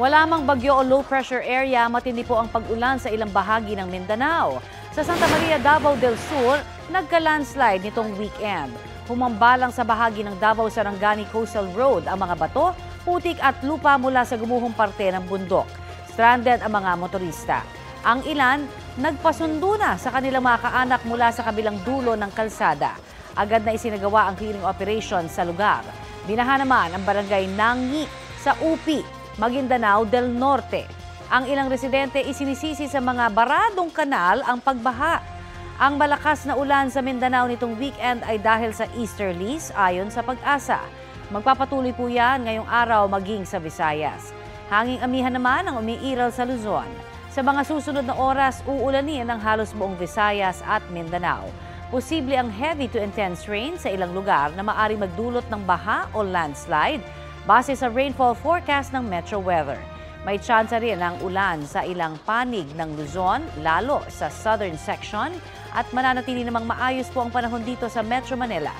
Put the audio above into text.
Wala mang bagyo o low pressure area, matindi po ang pag-ulan sa ilang bahagi ng Mindanao. Sa Santa Maria, Davao del Sur, nagka-landslide nitong weekend. Humambalang sa bahagi ng Davao-Sarangani Coastal Road ang mga bato, putik at lupa mula sa gumuhong parte ng bundok. Stranded ang mga motorista. Ang ilan, nagpasundo na sa kanilang mga kaanak mula sa kabilang dulo ng kalsada. Agad na isinagawa ang clearing operation sa lugar. Binaha naman ang barangay Nangi sa UP, Maguindanao del Norte. Ang ilang residente isinisisi sa mga baradong kanal ang pagbaha. Ang malakas na ulan sa Mindanao nitong weekend ay dahil sa easterlies ayon sa Pag-asa. Magpapatuloy po yan ngayong araw maging sa Visayas. Hanging amihan naman ang umiiral sa Luzon. Sa mga susunod na oras, uulanin ang halos buong Visayas at Mindanao. Posible ang heavy to intense rain sa ilang lugar na maaari magdulot ng baha o landslide base sa rainfall forecast ng Metro Weather. May tsansa rin ng ulan sa ilang panig ng Luzon, lalo sa southern section, at mananatili namang maayos po ang panahon dito sa Metro Manila.